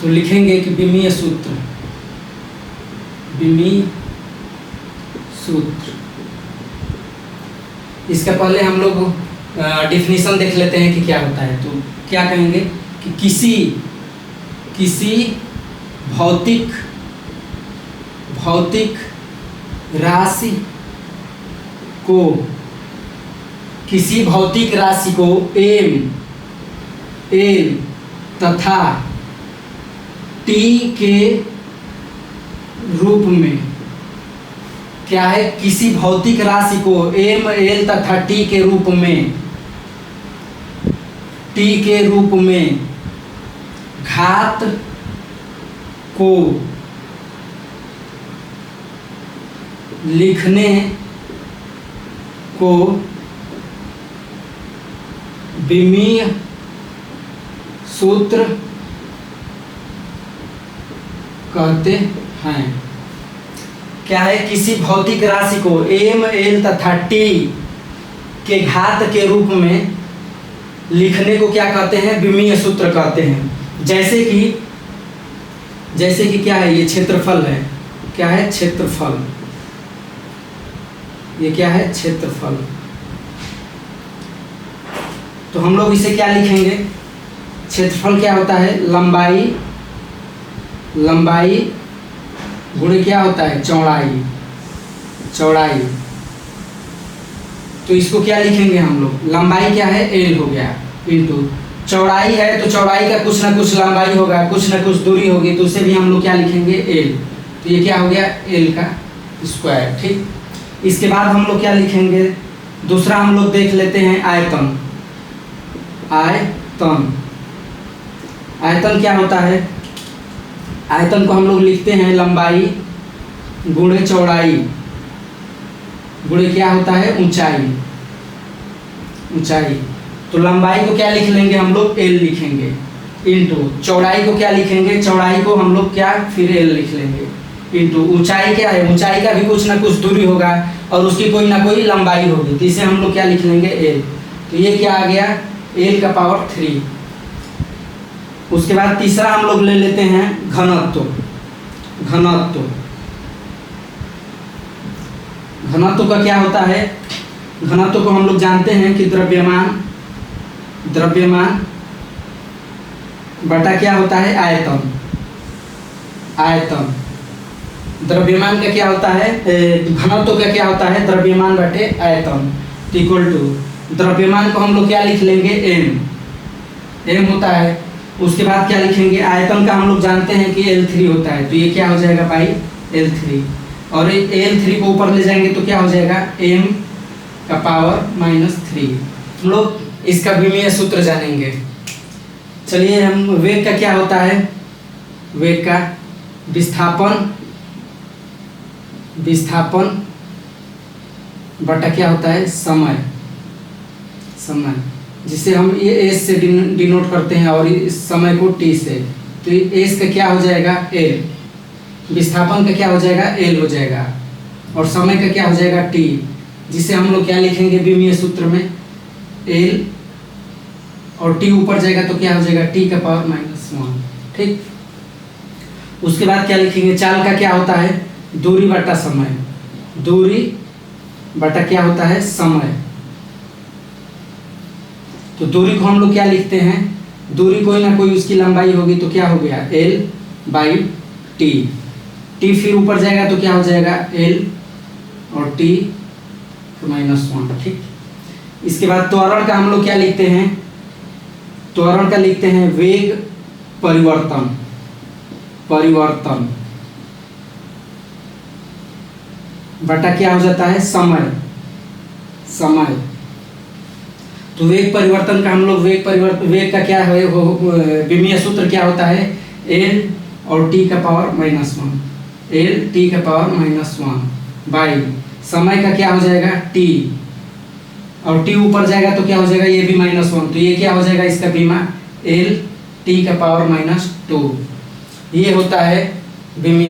तो लिखेंगे कि विमीय सूत्र, विमीय सूत्र। इसका पहले हम लोग डिफिनीशन देख लेते हैं कि क्या होता है। तो क्या कहेंगे कि किसी भौतिक राशि को, किसी भौतिक राशि को एम एल तथा टी के रूप में, क्या है, किसी भौतिक राशि को एम एल तथा टी के रूप में घात को लिखने को विमीय सूत्र कहते हैं। क्या है, किसी भौतिक राशि को एम एल तथा टी के घात के रूप में लिखने को क्या कहते हैं, विमीय सूत्र कहते हैं। जैसे कि क्या है, ये क्षेत्रफल है, क्या है, क्षेत्रफल, ये क्या है, क्षेत्रफल। तो हम लोग इसे क्या लिखेंगे, क्षेत्रफल क्या होता है, लंबाई गुणे क्या होता है, चौड़ाई। तो इसको क्या लिखेंगे हम लोग, लंबाई क्या है, एल हो गया, इंटू चौड़ाई है, तो चौड़ाई का कुछ ना कुछ लंबाई होगा, कुछ ना कुछ दूरी होगी, तो उसे भी हम लोग क्या लिखेंगे, एल। तो ये क्या हो गया, एल का स्क्वायर। ठीक, इसके बाद हम लोग क्या लिखेंगे, दूसरा हम लोग देख लेते हैं आयतन। आयतन क्या होता है, आयतन को हम लोग लिखते हैं लंबाई गुणे चौड़ाई गुणे क्या होता है, ऊंचाई। तो लंबाई को क्या लिख लेंगे हम लोग, एल लिखेंगे, इंटू चौड़ाई को क्या लिखेंगे, चौड़ाई को हम लोग क्या फिर एल लिख लेंगे, इंटू ऊंचाई क्या है, ऊंचाई का भी कुछ ना कुछ दूरी होगा और उसकी कोई ना कोई लंबाई होगी, तो इसे हम लोग क्या लिख लेंगे, एल। तो ये क्या आ गया, एल का पावर 3। उसके बाद तीसरा हम लोग ले लेते हैं घनत्व। घनत्व का क्या होता है, घनत्व को हम लोग जानते हैं कि द्रव्यमान बटा क्या होता है, आयतन। द्रव्यमान का क्या होता है, घनत्व का क्या होता है, द्रव्यमान बटे आयतन, इक्वल टू द्रव्यमान को हम लोग क्या लिख लेंगे, एम होता है। उसके बाद क्या लिखेंगे, आयतन का हम लोग जानते हैं कि L3 होता है, तो ये क्या हो जाएगा भाई, L3, और L3 को ऊपर ले जाएंगे तो क्या हो जाएगा, m का पावर -3। हम लोग इसका विमीय सूत्र जानेंगे। चलिए, हम वेग का क्या होता है, वेग का विस्थापन बटा क्या होता है, समय, जिसे हम ये एस से डिनोट करते हैं और इस समय को टी से। तो एस का क्या हो जाएगा, एल, विस्थापन का क्या हो जाएगा, एल हो जाएगा, और समय का क्या हो जाएगा, टी, जिसे हम लोग क्या लिखेंगे विमीय सूत्र में, एल, और टी ऊपर जाएगा तो क्या हो जाएगा, टी का पावर -1। ठीक, उसके बाद क्या लिखेंगे, चाल का क्या होता है, दूरी बटा समय, दूरी बटा क्या होता है, समय। तो दूरी को हम लोग क्या लिखते हैं, दूरी कोई ना कोई उसकी लंबाई होगी, तो क्या हो गया, L/T। टी फिर ऊपर जाएगा तो क्या हो जाएगा, L और T -1। ठीक, इसके बाद त्वरण का हम लोग क्या लिखते हैं, त्वरण का लिखते हैं वेग परिवर्तन बटा क्या हो जाता है, समय। तो वेग परिवर्तन का हम लोग वेग का क्या है, विमीय सूत्र क्या होता है, L और T का पावर -1, L T का पावर -1 बाई समय का क्या हो जाएगा, T, और T ऊपर जाएगा तो क्या हो जाएगा, ये भी -1, तो ये क्या हो जाएगा, इसका बीमा L T का पावर -2। ये होता है विमीय